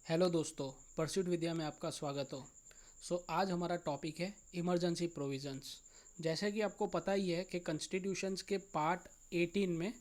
Hello दोस्तों, pursuit विद्या में आपका स्वागत हो। आज हमारा टॉपिक है इमरजेंसी प्रोविजंस। जैसे कि आपको पता ही है कि कॉन्स्टिट्यूशंस के पार्ट 18 में,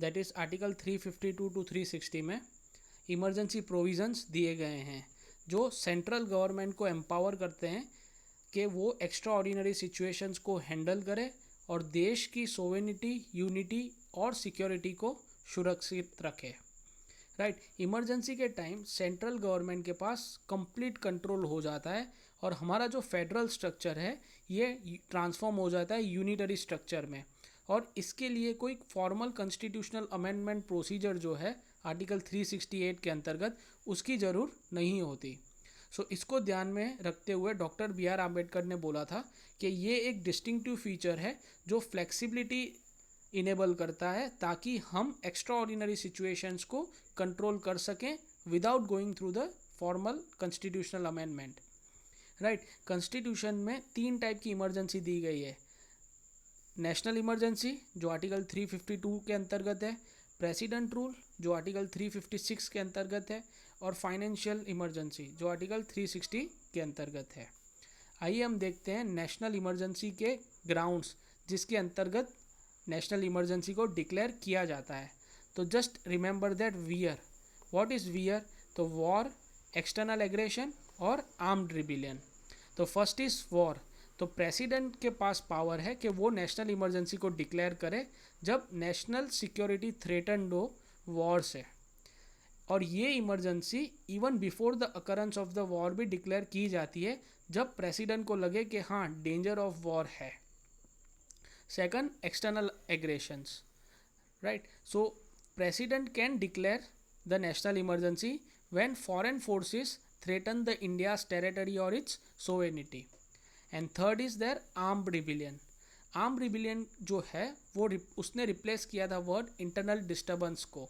दैट इज़ आर्टिकल 352 टू 360 में इमरजेंसी प्रोविजंस दिए गए हैं जो सेंट्रल गवर्नमेंट को एम्पावर करते हैं कि वो एक्स्ट्रा ऑर्डिनरी सिचुएशंस को हैंडल करे और देश की सोवेनिटी, यूनिटी और सिक्योरिटी को सुरक्षित रखे। राइट, इमरजेंसी के टाइम सेंट्रल गवर्नमेंट के पास कंप्लीट कंट्रोल हो जाता है और हमारा जो फेडरल स्ट्रक्चर है ये ट्रांसफॉर्म हो जाता है यूनिटरी स्ट्रक्चर में। और इसके लिए कोई फॉर्मल कॉन्स्टिट्यूशनल अमेंडमेंट प्रोसीजर जो है आर्टिकल 368 के अंतर्गत उसकी ज़रूर नहीं होती। इसको ध्यान में रखते हुए डॉक्टर बी आर आम्बेडकर ने बोला था कि ये एक डिस्टिंक्टिव फीचर है जो फ्लेक्सिबिलिटी इनेबल करता है ताकि हम एक्स्ट्रा ऑर्डिनरी सिचुएशंस को कंट्रोल कर सकें without going through the formal constitutional amendment. Right, constitution में 3 टाइप की इमरजेंसी दी गई है। नेशनल इमरजेंसी जो आर्टिकल 352 के अंतर्गत है, प्रेसिडेंट रूल जो आर्टिकल 356 के अंतर्गत है, और फाइनेंशियल इमरजेंसी जो आर्टिकल 360 के अंतर्गत है। आइए हम देखते हैं नेशनल इमरजेंसी के ग्राउंड्स जिसके अंतर्गत नेशनल इमरजेंसी को डिक्लेयर किया जाता है। तो just remember that wear, what is wear? तो वॉर, एक्सटर्नल एग्रेशन और आर्म्ड रिबिलियन। तो फर्स्ट इज़ वॉर। तो प्रेसिडेंट के पास पावर है कि वो नेशनल इमरजेंसी को डिक्लेयर करे जब नेशनल सिक्योरिटी थ्रेटन्ड हो वॉर से। और ये emergency even before the occurrence of the war भी डिक्लेयर की जाती है जब प्रेसिडेंट को लगे कि हाँ डेंजर ऑफ वॉर है। Second, external aggressions. Right. So, President can declare the national emergency when foreign forces threaten the India's territory or its sovereignty. And third is their armed rebellion. Arm rebellion जो है वो उसने replace किया था word internal disturbance को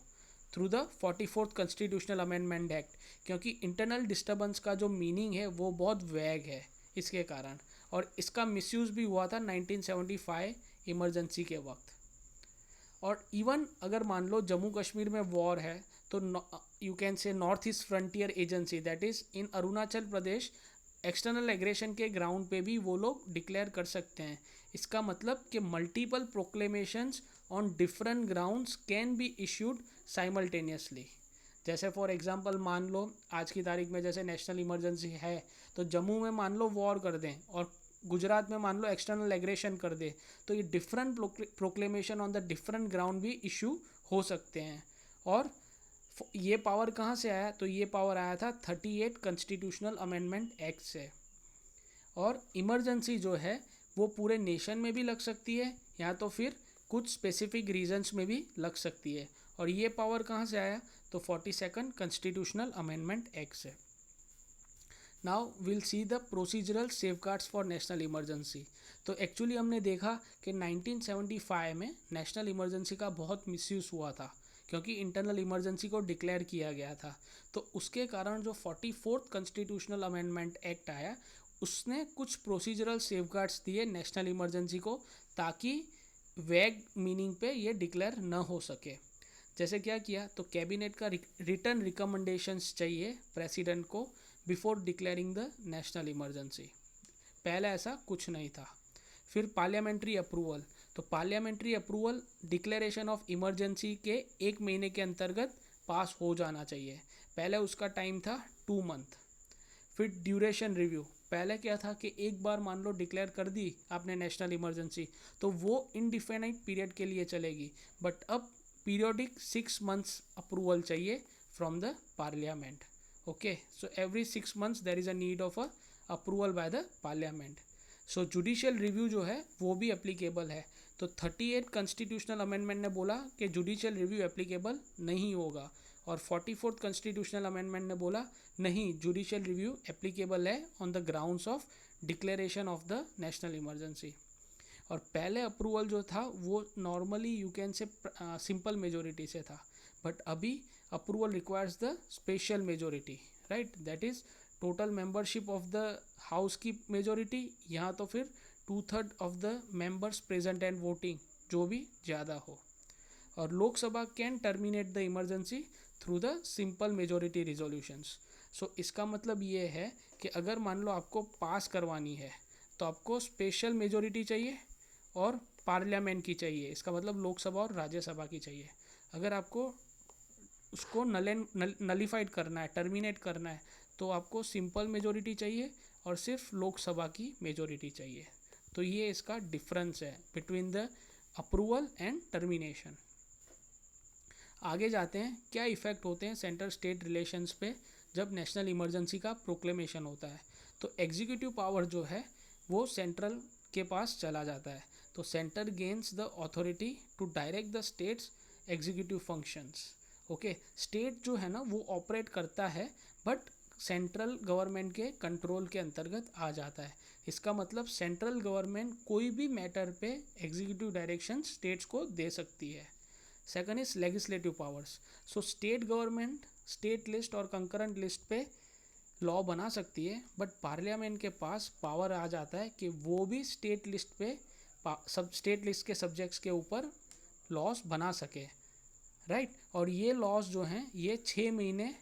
through the 44th constitutional amendment act, क्योंकि internal disturbance का जो मीनिंग है वो बहुत वैग है इसके कारण, और इसका मिसयूज़ भी हुआ था 1975 इमरजेंसी के वक्त। और इवन अगर मान लो जम्मू कश्मीर में वॉर है तो यू कैन से north East frontier agency that is in Arunachal Pradesh external aggression के ग्राउंड पे भी वो लोग डिक्लेयर कर सकते हैं। इसका मतलब कि multiple proclamations on different grounds can be issued simultaneously. जैसे फॉर एग्जांपल मान लो आज की तारीख में जैसे नेशनल इमरजेंसी है तो जम्मू में मान लो वॉर कर दें और गुजरात में मान लो एक्सटर्नल एग्रेशन कर दे, तो ये different proclamation on the different ground भी इशू हो सकते हैं। और ये पावर कहाँ से आया? तो ये पावर आया था 38 कॉन्स्टिट्यूशनल अमेंडमेंट एक्ट से। और इमरजेंसी जो है वो पूरे नेशन में भी लग सकती है या तो फिर कुछ स्पेसिफिक रीजन्स में भी लग सकती है। और ये पावर कहाँ से आया? तो 42nd कॉन्स्टिट्यूशनल अमेंडमेंट एक्ट से। Now will see the procedural safeguards for national emergency. तो एक्चुअली हमने देखा कि 1975 में नेशनल इमरजेंसी का बहुत मिसयूज़ हुआ था क्योंकि इंटरनल इमरजेंसी को डिक्लेयर किया गया था। तो उसके कारण जो 44th कॉन्स्टिट्यूशनल अमेंडमेंट एक्ट आया उसने कुछ प्रोसीजरल सेफगार्ड्स दिए नेशनल इमरजेंसी को ताकि वैग मीनिंग पे ये डिक्लेयर न हो सके। जैसे क्या किया? तो कैबिनेट का रिटर्न रिकमेंडेशंस चाहिए प्रेसिडेंट को before declaring the national emergency. पहले ऐसा कुछ नहीं था। फिर पार्लियामेंट्री अप्रूवल। तो parliamentary approval declaration of emergency के 1 महीने के अंतर्गत पास हो जाना चाहिए। पहले उसका टाइम था 2 मंथ। फिर ड्यूरेशन रिव्यू। पहले क्या था कि एक बार मान लो डिक्लेयर कर दी आपने नेशनल इमरजेंसी तो वो इनडिफिनाइट पीरियड के लिए चलेगी, बट अब पीरियोडिक 6 मंथ्स अप्रूवल चाहिए from the parliament. Okay, so every 6 months there is a need of a approval by the parliament. So judicial review जो है वो भी एप्लीकेबल है। तो 38 कॉन्स्टिट्यूशनल अमेंडमेंट ने बोला कि जुडिशियल रिव्यू एप्लीकेबल नहीं होगा, और 44th कॉन्स्टिट्यूशनल अमेंडमेंट ने बोला नहीं, जुडिशियल रिव्यू एप्लीकेबल है on the grounds of declaration of the national emergency. और पहले अप्रूवल जो था वो नॉर्मली यू कैन से सिंपल मेजोरिटी से था, बट अभी approval requires the special majority, right, that is total membership of the house की मेजोरिटी, यहाँ तो फिर 2/3 of the members present and voting जो भी ज़्यादा हो। और Lok Sabha can terminate the emergency through the simple majority resolutions. So इसका मतलब ये है कि अगर मान लो आपको पास करवानी है तो आपको स्पेशल मेजोरिटी चाहिए और पार्लियामेंट की चाहिए, इसका मतलब लोकसभा और राज्यसभा की चाहिए। अगर आपको उसको नलिफाइड करना है, टर्मिनेट करना है, तो आपको सिंपल मेजोरिटी चाहिए और सिर्फ लोकसभा की मेजोरिटी चाहिए। तो ये इसका डिफरेंस है between the approval and termination. आगे जाते हैं, क्या इफ़ेक्ट होते हैं सेंटर स्टेट रिलेशंस पे जब नेशनल इमरजेंसी का प्रोक्लेमेशन होता है। तो एग्जीक्यूटिव पावर जो है वो सेंट्रल के पास चला जाता है। तो centre gains the authority to direct the states executive functions. Okay, state जो है ना वो ऑपरेट करता है बट सेंट्रल गवर्नमेंट के कंट्रोल के अंतर्गत आ जाता है। इसका मतलब सेंट्रल गवर्नमेंट कोई भी मैटर पे एग्जीक्यूटिव डायरेक्शन स्टेट्स को दे सकती है। Second is legislative powers. So state government state list और कंकरेंट लिस्ट पे लॉ बना सकती है, बट पार्लियामेंट के पास पावर आ जाता है कि वो भी स्टेट लिस्ट पे सब स्टेट लिस्ट के सब्जेक्ट्स के ऊपर लॉस बना सके, राइट। और ये लॉस जो हैं ये 6 महीने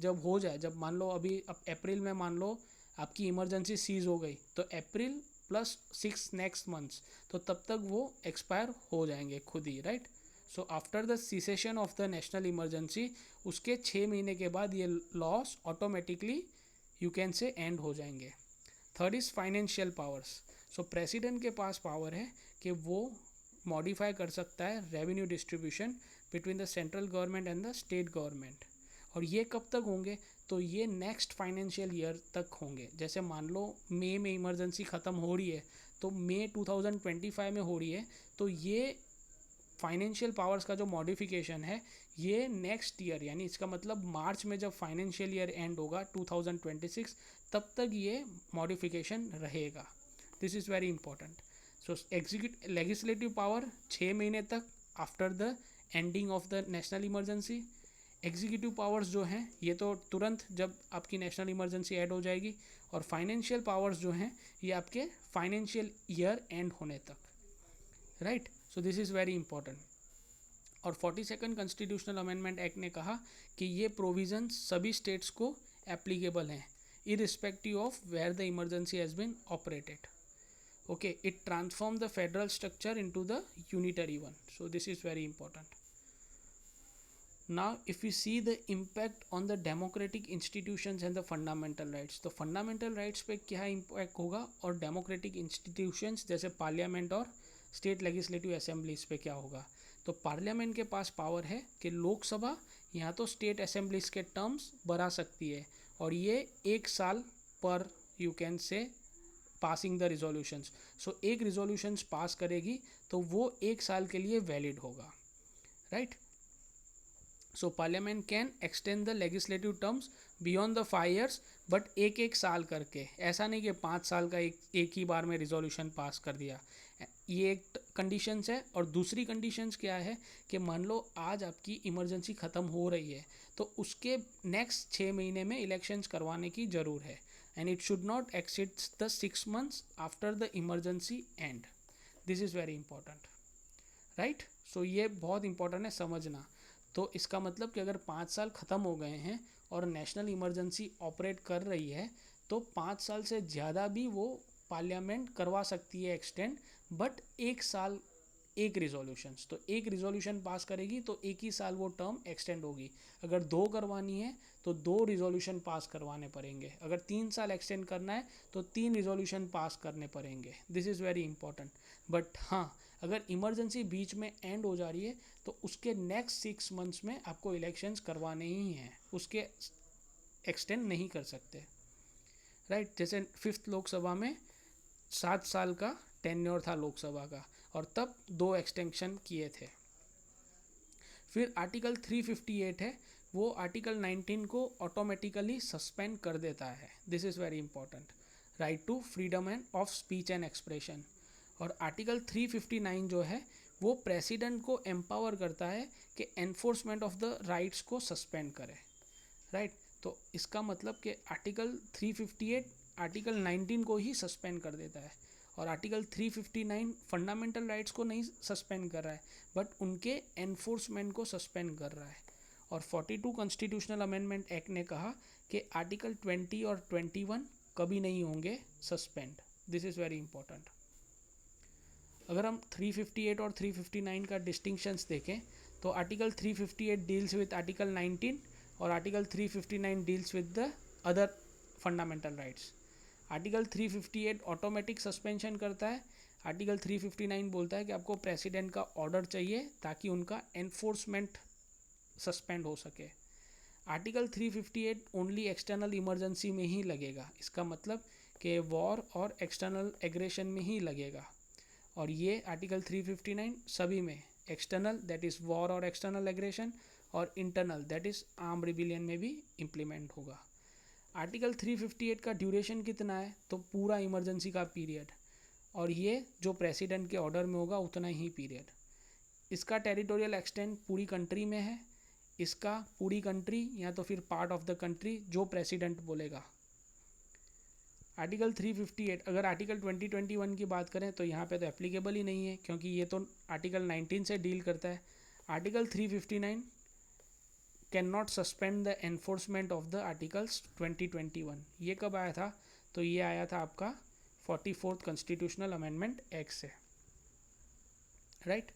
जब हो जाए, जब मान लो अभी अब अप्रैल में मान लो आपकी इमरजेंसी सीज हो गई, तो अप्रैल प्लस 6 नेक्स्ट मंथ्स, तो तब तक वो एक्सपायर हो जाएंगे खुद ही, right. So after the cessation of the national emergency, उसके 6 महीने के बाद ये laws automatically you can say end हो जाएंगे। Third is financial powers. So president के पास पावर है कि वो मॉडिफाई कर सकता है revenue distribution between the central government and the state government. और ये कब तक होंगे, तो ये नेक्स्ट फाइनेंशियल ईयर तक होंगे। जैसे मान लो मई में इमरजेंसी ख़त्म हो रही है, तो मई 2025 में हो रही है, तो ये फाइनेंशियल पावर्स का जो मॉडिफिकेशन है ये नेक्स्ट ईयर, यानी इसका मतलब मार्च में जब फाइनेंशियल ईयर एंड होगा 2026, तब तक ये मॉडिफिकेशन रहेगा। This is very important. So legislative power 6 महीने तक after the ending of the national emergency. Executive powers जो हैं ये तो तुरंत जब आपकी नेशनल इमरजेंसी ऐड हो जाएगी। और फाइनेंशियल पावर्स जो हैं ये आपके फाइनेंशियल ईयर एंड होने तक, right. So this is very important. और 42nd कॉन्स्टिट्यूशनल अमेंडमेंट एक्ट ने कहा कि ये प्रोविजंस सभी स्टेट्स को एप्लीकेबल हैं irrespective of where the emergency has been operated. Okay, it transform the federal structure into the unitary one. So this is very important. Now if we see the impact on the democratic institutions and the fundamental rights, तो fundamental rights पे क्या impact होगा और democratic institutions जैसे parliament और state legislative assemblies पे क्या होगा। तो पार्लियामेंट के पास पावर है कि लोकसभा यहाँ तो स्टेट असेंबलीज के टर्म्स बढ़ा सकती है, और ये 1 साल पर you can say passing the resolutions. So एक रिजोल्यूशंस पास करेगी तो वो 1 साल के लिए वैलिड होगा, right. So parliament can extend the legislative terms beyond the 5 years, but एक साल करके, ऐसा नहीं कि 5 साल का एक ही बार में रिजोल्यूशन पास कर दिया। ये एक कंडीशंस है। और दूसरी कंडीशंस क्या है कि मान लो आज आपकी इमरजेंसी ख़त्म हो रही है, तो उसके नेक्स्ट 6 महीने में इलेक्शंस करवाने की ज़रूर है, and it should not exceed the 6 months after the emergency end. This is very important, right. So ये बहुत इंपॉर्टेंट है समझना। तो इसका मतलब कि अगर 5 साल ख़त्म हो गए हैं और नेशनल इमरजेंसी ऑपरेट कर रही है, तो 5 साल से ज़्यादा भी वो पार्लियामेंट करवा सकती है एक्सटेंड, बट 1 साल एक रिजोल्यूशंस, तो एक रिजोल्यूशन पास करेगी तो 1 ही साल वो टर्म एक्सटेंड होगी। अगर 2 करवानी है तो 2 रिजोल्यूशन पास करवाने पड़ेंगे। अगर 3 साल एक्सटेंड करना है तो 3 रिजोल्यूशन पास करने पड़ेंगे। This is very important. But हाँ, अगर इमरजेंसी बीच में एंड हो जा रही है तो उसके नेक्स्ट 6 months में आपको इलेक्शंस करवाने ही हैं, उसके एक्सटेंड नहीं कर सकते, राइट। जैसे 5th लोकसभा में 7 साल का टेन्योर था लोकसभा का, और तब 2 एक्सटेंशन किए थे। फिर आर्टिकल 358 है, वो आर्टिकल 19 को ऑटोमेटिकली सस्पेंड कर देता है। This is very important. Right to freedom and of speech and expression. और आर्टिकल 359 जो है वो प्रेसिडेंट को एम्पावर करता है कि एनफोर्समेंट ऑफ द राइट्स को सस्पेंड करे, राइट। तो इसका मतलब कि आर्टिकल 358 आर्टिकल 19 को ही सस्पेंड कर देता है, और आर्टिकल 359 फंडामेंटल राइट्स को नहीं सस्पेंड कर रहा है, बट उनके एनफोर्समेंट को सस्पेंड कर रहा है। और 42 कॉन्स्टिट्यूशनल अमेंडमेंट एक्ट ने कहा कि आर्टिकल 20 और 21 कभी नहीं होंगे suspend. This is very important. अगर हम 358 और 359 का डिस्टिंक्शंस देखें तो आर्टिकल 358 डील्स विद आर्टिकल 19 और article 359 deals with the other fundamental rights. Article 358 automatic suspension करता है। आर्टिकल 359 बोलता है कि आपको प्रेसिडेंट का ऑर्डर चाहिए ताकि उनका एनफोर्समेंट सस्पेंड हो सके। आर्टिकल 358 ओनली एक्सटर्नल इमरजेंसी में ही लगेगा। इसका मतलब कि वॉर और एक्सटर्नल एग्रेशन में ही लगेगा। और ये आर्टिकल 359 सभी में, एक्सटर्नल दैट इज़ वॉर और एक्सटर्नल एग्रेशन, और internal that is arm rebellion में भी इम्प्लीमेंट होगा। आर्टिकल 358 का ड्यूरेशन कितना है? तो पूरा इमरजेंसी का पीरियड, और ये जो प्रेसिडेंट के ऑर्डर में होगा उतना ही पीरियड। इसका टेरिटोरियल एक्सटेंट पूरी कंट्री में है। इसका पूरी कंट्री या तो फिर पार्ट ऑफ द कंट्री जो प्रेसिडेंट बोलेगा। आर्टिकल 358, अगर आर्टिकल 2021 की बात करें तो यहाँ पे तो एप्लीकेबल ही नहीं है क्योंकि ये तो आर्टिकल 19 से डील करता है। Article 359 can not suspend the enforcement of the articles 2021। ये कब आया था? तो ये आया था आपका 44th कॉन्स्टिट्यूशनल अमेंडमेंट एक्ट से, राइट।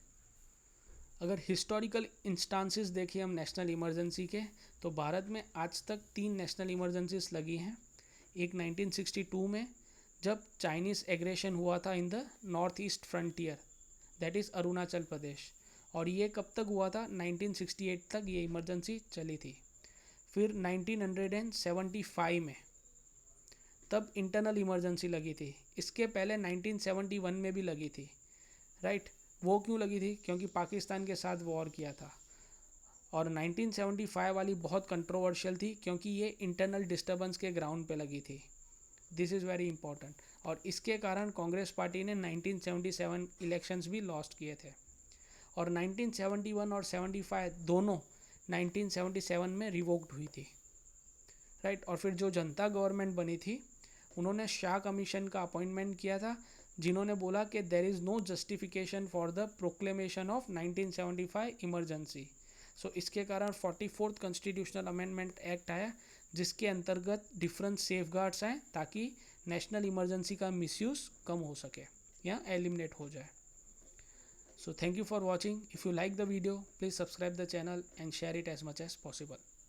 अगर हिस्टोरिकल इंस्टांसेस देखें हम नेशनल इमरजेंसी के, तो भारत में आज तक 3 नेशनल इमरजेंसीज लगी हैं। एक 1962 में जब चाइनीज़ एग्रेशन हुआ था in the North East Frontier, that is Arunachal Pradesh, और ये कब तक हुआ था? 1968 तक ये इमरजेंसी चली थी। फिर 1975 में तब इंटरनल इमरजेंसी लगी थी। इसके पहले 1971 में भी लगी थी, राइट। वो क्यों लगी थी? क्योंकि पाकिस्तान के साथ वॉर किया था। और 1975 वाली बहुत कंट्रोवर्शियल थी क्योंकि ये इंटरनल डिस्टर्बेंस के ग्राउंड पे लगी थी। This is very important. और इसके कारण कांग्रेस पार्टी ने 1977 इलेक्शंस भी लॉस्ट किए थे। और 1971 और 75 दोनों 1977 में रिवोक्ड हुई थी, राइट। और फिर जो जनता गवर्नमेंट बनी थी उन्होंने शाह कमीशन का अपॉइंटमेंट किया था, जिन्होंने बोला कि there is no justification for the proclamation of 1975 emergency. So इसके कारण 44th कॉन्स्टिट्यूशनल अमेंडमेंट एक्ट आया, जिसके अंतर्गत डिफरेंट सेफगार्ड्स आए ताकि नेशनल इमरजेंसी का मिसयूज़ कम हो सके या एलिमिनेट हो जाए। So thank you for watching. If you like the video, please subscribe the channel and share it as much as possible.